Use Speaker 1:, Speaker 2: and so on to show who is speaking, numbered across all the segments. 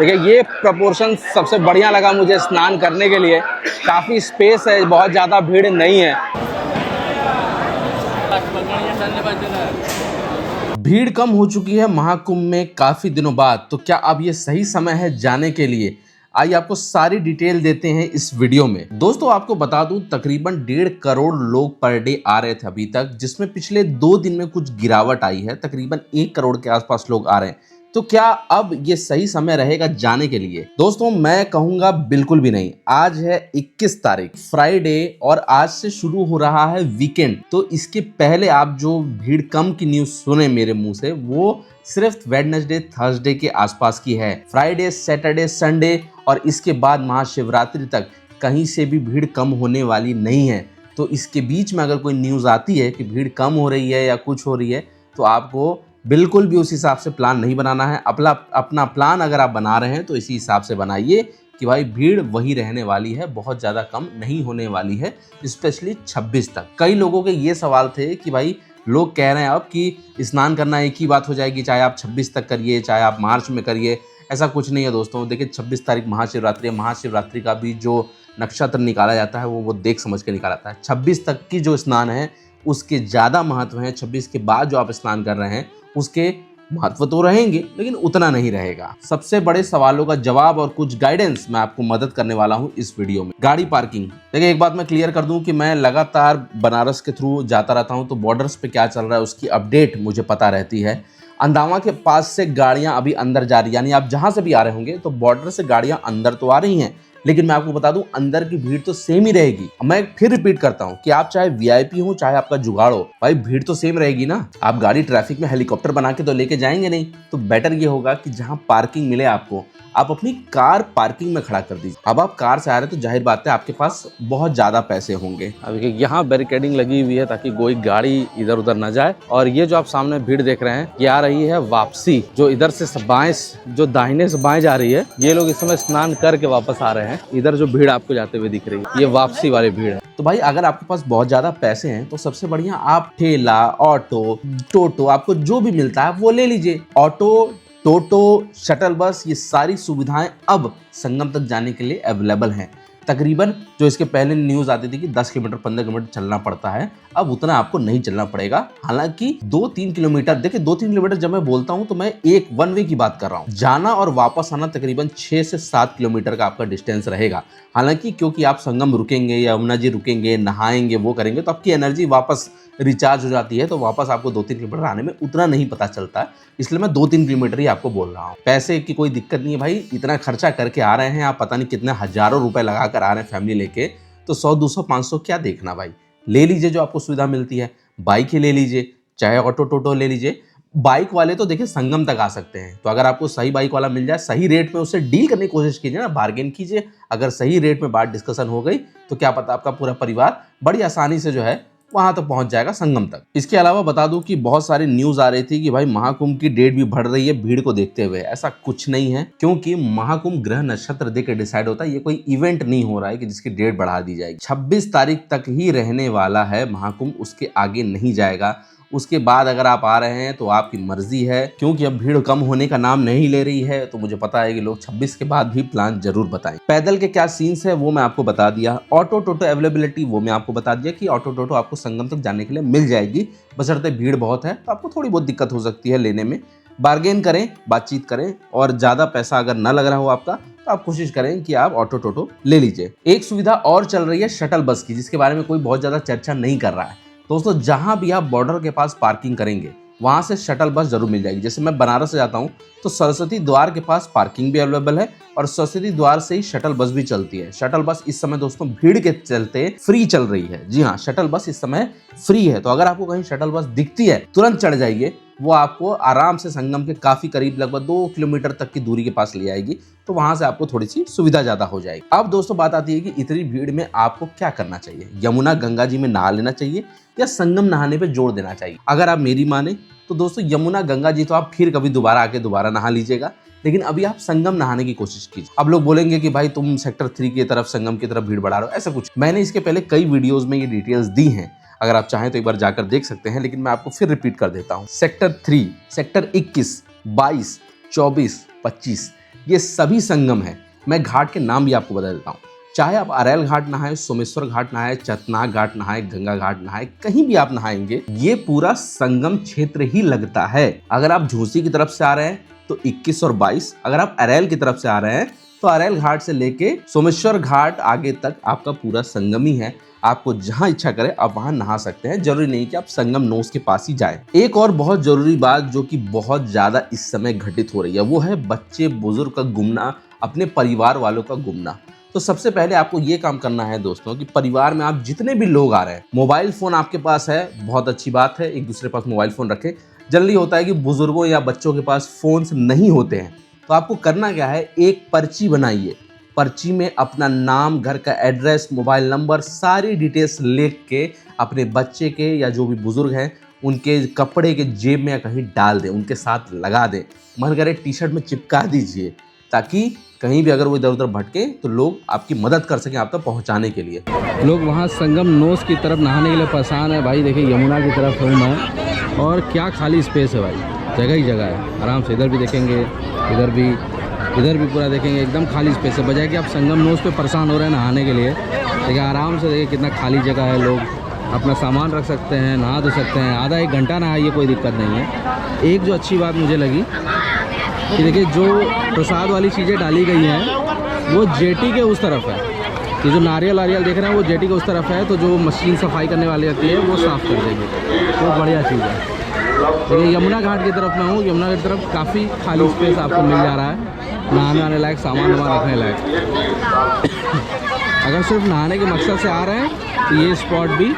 Speaker 1: देखिए ये प्रपोर्शन सबसे बढ़िया लगा मुझे स्नान करने के लिए। काफ़ी स्पेस है, बहुत ज़्यादा भीड़ नहीं है। भीड़ कम हो चुकी है महाकुंभ में काफ़ी दिनों बाद, तो क्या अब ये सही समय है जाने के लिए? आइए आपको सारी डिटेल देते हैं इस वीडियो में। दोस्तों आपको बता दूं, तकरीबन 1.5 करोड़ लोग पर डे आ रहे थे अभी तक, जिसमें पिछले 2 दिन में कुछ गिरावट आई है। तकरीबन 1 करोड़ के आसपास लोग आ रहे हैं। तो क्या अब ये सही समय रहेगा जाने के लिए? दोस्तों मैं कहूंगा बिल्कुल भी नहीं। आज है 21 तारीख, फ्राइडे, और आज से शुरू हो रहा है वीकेंड। तो इसके पहले आप जो भीड़ कम की न्यूज सुने मेरे मुंह से, वो सिर्फ वेडनेसडे थर्सडे के आसपास की है। फ्राइडे सैटरडे संडे और इसके बाद महाशिवरात्रि तक कहीं से भी भीड़ कम होने वाली नहीं है। तो इसके बीच में अगर कोई न्यूज़ आती है कि भीड़ कम हो रही है या कुछ हो रही है, तो आपको बिल्कुल भी उस हिसाब से प्लान नहीं बनाना है। अपना प्लान अगर आप बना रहे हैं तो इसी हिसाब से बनाइए कि भाई भीड़ वही रहने वाली है, बहुत ज़्यादा कम नहीं होने वाली है, स्पेशली 26 तक। कई लोगों के ये सवाल थे कि भाई लोग कह रहे हैं अब कि स्नान करना एक ही बात हो जाएगी, चाहे आप 26 तक करिए चाहे आप मार्च में करिए। ऐसा कुछ नहीं है दोस्तों। देखिए 26 तारीख महाशिवरात्रि है। महाशिवरात्रि का भी जो नक्षत्र निकाला जाता है वो देख समझ के निकाला जाता है। 26 तक की जो स्नान है उसके ज़्यादा महत्व है। 26 के बाद जो आप स्नान कर रहे हैं उसके महत्व तो रहेंगे, लेकिन उतना नहीं रहेगा। सबसे बड़े सवालों का जवाब और कुछ गाइडेंस मैं आपको मदद करने वाला हूं इस वीडियो में। गाड़ी पार्किंग, देखिए एक बात मैं क्लियर कर दूं कि मैं लगातार बनारस के थ्रू जाता रहता हूं, तो बॉर्डर्स पे क्या चल रहा है उसकी अपडेट मुझे पता रहती है। अंदावा के पास से गाड़ियां अभी अंदर जा रही, यानी आप जहां से भी आ रहे होंगे तो बॉर्डर से गाड़ियां अंदर तो आ रही हैं, लेकिन मैं आपको बता दूं अंदर की भीड़ तो सेम ही रहेगी। मैं फिर रिपीट करता हूं कि आप चाहे वीआईपी हो चाहे आपका जुगाड़ हो, भाई भीड़ तो सेम रहेगी ना। आप गाड़ी ट्रैफिक में हेलीकॉप्टर बना के तो लेके जाएंगे नहीं। तो बेटर ये होगा कि जहां पार्किंग मिले आपको, आप अपनी कार पार्किंग में खड़ा कर दीजिए। अब आप कार से आ रहे हैं तो जाहिर बात है आपके पास बहुत ज्यादा पैसे होंगे। अब यहाँ बैरिकेडिंग लगी हुई है ताकि कोई गाड़ी इधर उधर न जाए। और ये जो आप सामने भीड़ देख रहे हैं ये आ रही है वापसी, जो इधर से बाएं, जो दाहिने से बाएं जा रही है। ये लोग इस समय स्नान करके वापस आ रहे हैं। इधर जो भीड़ आपको जाते हुए दिख रही है ये वापसी वाली भीड़ है। तो भाई अगर आपके पास बहुत ज्यादा पैसे हैं तो सबसे बढ़िया आप ठेला, ऑटो, टोटो, आपको जो भी मिलता है वो ले लीजिए। ऑटो, टोटो, शटल बस, ये सारी सुविधाएं अब संगम तक जाने के लिए अवेलेबल हैं। तकरीबन जो इसके पहले न्यूज़ आती थी कि 10 किलोमीटर 15 किलोमीटर चलना पड़ता है, अब उतना आपको नहीं चलना पड़ेगा। हालांकि 2-3 किलोमीटर, देखिए 2-3 किलोमीटर जब मैं बोलता हूं तो मैं एक वन वे की बात कर रहा हूं। जाना और वापस आना तकरीबन 6 से 7 किलोमीटर का आपका डिस्टेंस रहेगा। हालांकि क्योंकि आप संगम रुकेंगे, यमुना जी रुकेंगे, नहाएंगे, वो करेंगे, तो आपकी एनर्जी वापस रिचार्ज हो जाती है, तो वापस आपको 2-3 किलोमीटर आने में उतना नहीं पता चलता है। इसलिए मैं 2-3 किलोमीटर ही आपको बोल रहा हूँ। पैसे की कोई दिक्कत नहीं है भाई, इतना खर्चा करके आ रहे हैं आप, पता नहीं कितने हजारों रुपए लगा कर आ रहे हैं फैमिली लेके, तो 100, 200, 500 क्या देखना भाई। ले लीजिए जो आपको सुविधा मिलती है। बाइक ही ले लीजिए, चाहे ऑटो टोटो ले लीजिए। बाइक वाले तो देखिए संगम तक आ सकते हैं, तो अगर आपको सही बाइक वाला मिल जाए सही रेट में, उससे डील करने की कोशिश कीजिए ना, बार्गेन कीजिए। अगर सही रेट में बात डिस्कशन हो गई तो क्या पता आपका पूरा परिवार बड़ी आसानी से जो है वहां तक पहुंच जाएगा, संगम तक। इसके अलावा बता दूं कि बहुत सारी न्यूज आ रही थी कि भाई महाकुंभ की डेट भी बढ़ रही है भीड़ को देखते हुए। ऐसा कुछ नहीं है, क्योंकि महाकुंभ ग्रह नक्षत्र देख के डिसाइड होता है। ये कोई इवेंट नहीं हो रहा है कि जिसकी डेट बढ़ा दी जाएगी। 26 तारीख तक ही रहने वाला है महाकुंभ, उसके आगे नहीं जाएगा। उसके बाद अगर आप आ रहे हैं तो आपकी मर्जी है, क्योंकि अब भीड़ कम होने का नाम नहीं ले रही है। तो मुझे पता है कि लोग 26 के बाद भी प्लान जरूर बताएं। पैदल के क्या सीन्स है वो मैं आपको बता दिया। ऑटो टोटो अवेलेबिलिटी वो मैं आपको बता दिया कि ऑटो टोटो आपको संगम तक जाने के लिए मिल जाएगी, बशर्ते भीड़ बहुत है तो आपको थोड़ी बहुत दिक्कत हो सकती है लेने में। बार्गेन करें, बातचीत करें, और ज्यादा पैसा अगर न लग रहा हो आपका तो आप कोशिश करें कि आप ऑटो टोटो ले लीजिए। एक सुविधा और चल रही है शटल बस की, जिसके बारे में कोई बहुत ज्यादा चर्चा नहीं कर रहा है। दोस्तों जहां भी आप बॉर्डर के पास पार्किंग करेंगे वहां से शटल बस जरूर मिल जाएगी। जैसे मैं बनारस से जाता हूं तो सरस्वती द्वार के पास पार्किंग भी अवेलेबल है, और सरस्वती द्वार से ही शटल बस भी चलती है। शटल बस इस समय दोस्तों भीड़ के चलते फ्री चल रही है। जी हाँ, शटल बस इस समय फ्री है। तो अगर आपको कहीं शटल बस दिखती है तुरंत चढ़ जाइए, वो आपको आराम से संगम के काफी करीब, लगभग 2 किलोमीटर तक की दूरी के पास ले आएगी। तो वहां से आपको थोड़ी सी सुविधा ज्यादा हो जाएगी। अब दोस्तों बात आती है कि इतनी भीड़ में आपको क्या करना चाहिए। यमुना गंगा जी में नहा लेना चाहिए या संगम नहाने पे जोर देना चाहिए? अगर आप मेरी माने तो दोस्तों यमुना गंगा जी तो आप फिर कभी दोबारा आके दोबारा नहा लीजिएगा, लेकिन अभी आप संगम नहाने की कोशिश कीजिए। अब लोग बोलेंगे कि भाई तुम सेक्टर 3 की तरफ, संगम की तरफ भीड़ बढ़ा रहे हो, ऐसा कुछ। मैंने इसके पहले कई वीडियोस में ये डिटेल्स दी हैं, अगर आप चाहें तो एक बार जाकर देख सकते हैं, लेकिन मैं आपको फिर रिपीट कर देता हूं। सेक्टर 3, सेक्टर 21, 22, 24, 25, ये सभी संगम है। मैं घाट के नाम भी आपको बता देता हूँ। चाहे आप अरैल घाट नहाए, सोमेश्वर घाट नहाए, चतनाग घाट नहाए, गंगा घाट नहाए, कहीं भी आप नहाएंगे, ये पूरा संगम क्षेत्र ही लगता है। अगर आप झूसी की तरफ से आ रहे हैं तो 21 और 22, अगर आप अरैल की तरफ से आ रहे हैं तो अरैल घाट से लेके सोमेश्वर घाट आगे तक आपका पूरा संगम ही है। आपको जहां इच्छा करे आप वहां नहा सकते हैं, जरूरी नहीं कि आप संगम नोस के पास ही जाएं। एक और बहुत जरूरी बात जो कि बहुत ज्यादा इस समय घटित हो रही है, वो है बच्चे बुजुर्ग का गुमना, अपने परिवार वालों का गुमना। तो सबसे पहले आपको ये काम करना है दोस्तों कि परिवार में आप जितने भी लोग आ रहे हैं, मोबाइल फोन आपके पास है, बहुत अच्छी बात है, एक दूसरे के पास मोबाइल फोन रखें। जनरली होता है कि बुजुर्गों या बच्चों के पास फोन्स नहीं होते हैं, तो आपको करना क्या है, एक पर्ची बनाइए। पर्ची में अपना नाम, घर का एड्रेस, मोबाइल नंबर, सारी डिटेल्स लिख के अपने बच्चे के या जो भी बुजुर्ग हैं उनके कपड़े के जेब में या कहीं डाल दें, उनके साथ लगा दें, मन करे टी शर्ट में चिपका दीजिए, ताकि कहीं भी अगर वो इधर उधर भटके तो लोग आपकी मदद कर सकें आप तक पहुंचाने के लिए। लोग वहाँ संगम नोस की तरफ नहाने के लिए परेशान है भाई। देखिए यमुना की तरफ हूँ मैं, और क्या खाली स्पेस है भाई, जगह ही जगह है। आराम से इधर भी देखेंगे, इधर भी पूरा देखेंगे, एकदम खाली स्पेस है। बजाय कि आप संगम नोस पे परेशान हो रहे हैं नहाने के लिए, देखिए आराम से देखिए कितना खाली जगह है। लोग अपना सामान रख सकते हैं, नहा धो सकते हैं, आधा एक घंटा नहाइए, कोई दिक्कत नहीं है। एक जो अच्छी बात मुझे लगी कि देखिए जो प्रसाद वाली चीज़ें डाली गई हैं वो जेटी के उस तरफ है। ये जो नारियल देख रहे हैं वो जेटी के उस तरफ है, तो जो मशीन सफाई करने वाली रहती है वो साफ़ कर देंगे, बहुत बढ़िया चीज़ है। देखिए यमुना घाट की तरफ मैं हूँ, यमुना की तरफ काफ़ी खाली स्पेस आपको मिल जा रहा है, नहाने आने लायक, सामान वामान रखने लायक। अगर सिर्फ नहाने के मकसद से आ रहे हैं तो ये स्पॉट भी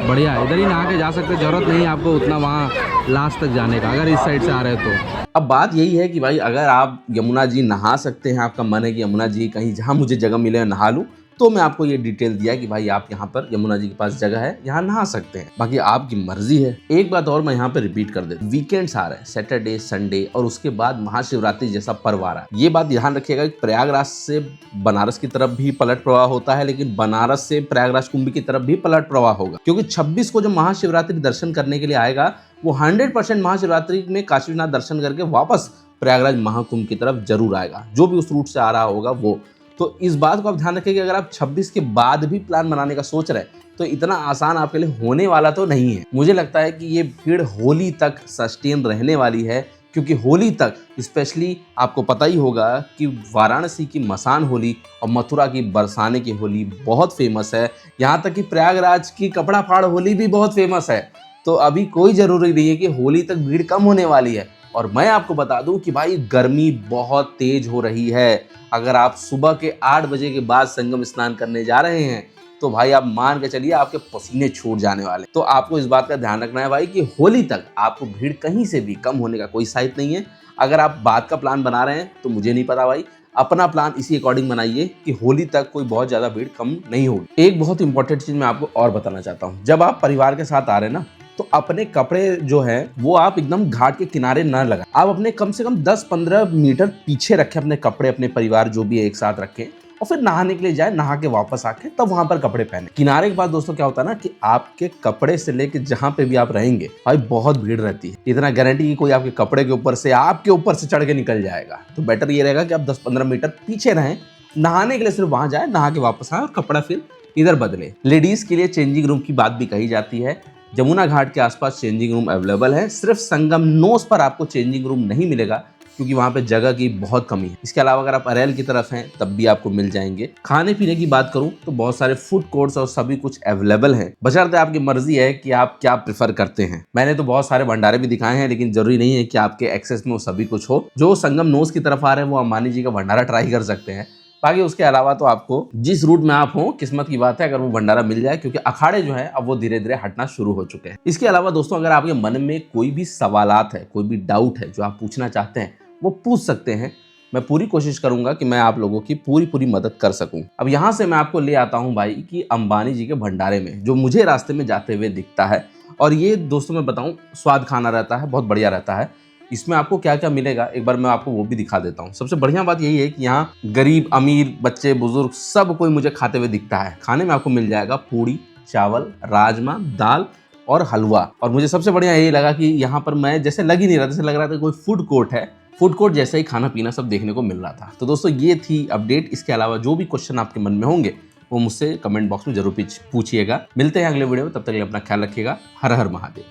Speaker 1: बढ़िया है, इधर ही नहा के जा सकते हैं, ज़रूरत नहीं है आपको उतना वहाँ लास्ट तक जाने का, अगर इस साइड से आ रहे हैं तो। अब बात यही है कि भाई अगर आप यमुना जी नहा सकते हैं, आपका मन है कि यमुना जी कहीं जहाँ मुझे जगह मिले नहा लूँ, तो मैं आपको ये डिटेल दिया कि भाई आप यहाँ पर यमुना जी के पास जगह है, यहाँ नहा सकते हैं, बाकी आपकी मर्जी है। एक बात और मैं यहाँ पे रिपीट कर देता हूँ, वीकेंड्स आ रहे हैं, सैटरडे, संडे और उसके बाद महाशिवरात्रि जैसा पर्व आ रहा है। ये बात ध्यान रखिएगा कि प्रयागराज से बनारस की तरफ भी पलट प्रवाह होता है, लेकिन बनारस से प्रयागराज कुंभ की तरफ भी पलट प्रवाह होगा, क्योंकि 26 को जो महाशिवरात्रि दर्शन करने के लिए आएगा वो 100% महाशिवरात्रि में काशी विश्वनाथ दर्शन करके वापस प्रयागराज महाकुंभ की तरफ जरूर आएगा, जो भी उस रूट से आ रहा होगा वो। तो इस बात को आप ध्यान रखें कि अगर आप 26 के बाद भी प्लान बनाने का सोच रहे हैं तो इतना आसान आपके लिए होने वाला तो नहीं है। मुझे लगता है कि ये भीड़ होली तक सस्टेन रहने वाली है, क्योंकि होली तक स्पेशली आपको पता ही होगा कि वाराणसी की मसान होली और मथुरा की बरसाने की होली बहुत फेमस है, यहाँ तक कि प्रयागराज की कपड़ा फाड़ होली भी बहुत फेमस है। तो अभी कोई ज़रूरी नहीं है कि होली तक भीड़ कम होने वाली है। और मैं आपको बता दूं कि भाई गर्मी बहुत तेज हो रही है। अगर आप सुबह के 8 बजे के बाद संगम स्नान करने जा रहे हैं तो भाई आप मान के चलिए आपके पसीने छूट जाने वाले। तो आपको इस बात का ध्यान रखना है भाई कि होली तक आपको भीड़ कहीं से भी कम होने का कोई साइट नहीं है। अगर आप बाद का प्लान बना रहे हैं तो मुझे नहीं पता भाई, अपना प्लान इसी अकॉर्डिंग बनाइए कि होली तक कोई बहुत ज्यादा भीड़ कम नहीं होगी। एक बहुत इंपॉर्टेंट चीज मैं आपको और बताना चाहता हूँ, जब आप परिवार के साथ आ रहे हैं ना तो अपने कपड़े जो है वो आप एकदम घाट के किनारे न लगाएं। आप अपने कम से कम 10-15 मीटर पीछे रखें अपने कपड़े, अपने परिवार जो भी है एक साथ रखें, और फिर नहाने के लिए जाए, नहा के वापस आके तब वहां पर कपड़े पहने। किनारे के बाद दोस्तों क्या होता है ना कि आपके कपड़े से लेके जहां पे भी आप रहेंगे भाई बहुत भीड़ रहती है, इतना गारंटी कि कोई आपके कपड़े के ऊपर से आपके ऊपर से चढ़ के निकल जाएगा। तो बेटर ये रहेगा कि आप 10-15 मीटर पीछे रहें, नहाने के लिए सिर्फ वहां जाए, नहा के वापस आए और कपड़ा फिर इधर बदले। लेडीज के लिए चेंजिंग रूम की बात भी कही जाती है। जमुना घाट के आसपास चेंजिंग रूम अवेलेबल है, सिर्फ संगम नोस पर आपको चेंजिंग रूम नहीं मिलेगा क्योंकि वहां पे जगह की बहुत कमी है। इसके अलावा अगर आप अरैल की तरफ हैं तब भी आपको मिल जाएंगे। खाने पीने की बात करूं तो बहुत सारे फूड कोर्ट्स और सभी कुछ अवेलेबल हैं, बशर्ते आपकी मर्जी है कि आप क्या प्रेफर करते हैं। मैंने तो बहुत सारे भंडारे भी दिखाए हैं, लेकिन जरूरी नहीं है कि आपके एक्सेस में वो सभी कुछ हो। जो संगम नोस की तरफ आ रहे हैं वो अंबानी जी का भंडारा ट्राई कर सकते हैं। बाकी उसके अलावा तो आपको जिस रूट में आप हो, किस्मत की बात है अगर वो भंडारा मिल जाए, क्योंकि अखाड़े जो है अब वो धीरे धीरे हटना शुरू हो चुके हैं। इसके अलावा दोस्तों अगर आपके मन में कोई भी सवालात है, कोई भी डाउट है जो आप पूछना चाहते हैं वो पूछ सकते हैं। मैं पूरी कोशिश करूंगा कि मैं आप लोगों की पूरी मदद कर सकूं। अब यहाँ से मैं आपको ले आता हूँ भाई कि अंबानी जी के भंडारे में, जो मुझे रास्ते में जाते हुए दिखता है। और ये दोस्तों मैं बताऊं स्वाद खाना रहता है, बहुत बढ़िया रहता है। इसमें आपको क्या क्या मिलेगा एक बार मैं आपको वो भी दिखा देता हूँ। सबसे बढ़िया बात यही है कि यहाँ गरीब अमीर बच्चे बुजुर्ग सब कोई मुझे खाते हुए दिखता है। खाने में आपको मिल जाएगा पूड़ी, चावल, राजमा, दाल और हलवा। और मुझे सबसे बढ़िया यही लगा कि यहाँ पर मैं जैसे लग ही नहीं रहा, जैसे लग रहा था कोई फूड कोर्ट है, फूड कोर्ट जैसा ही खाना पीना सब देखने को मिल रहा था। तो दोस्तों ये थी अपडेट। इसके अलावा जो भी क्वेश्चन आपके मन में होंगे वो मुझसे कमेंट बॉक्स में जरूर पूछिएगा। मिलते हैं अगले वीडियो में, तब तक के लिए अपना ख्याल रखिएगा। हर हर महादेव।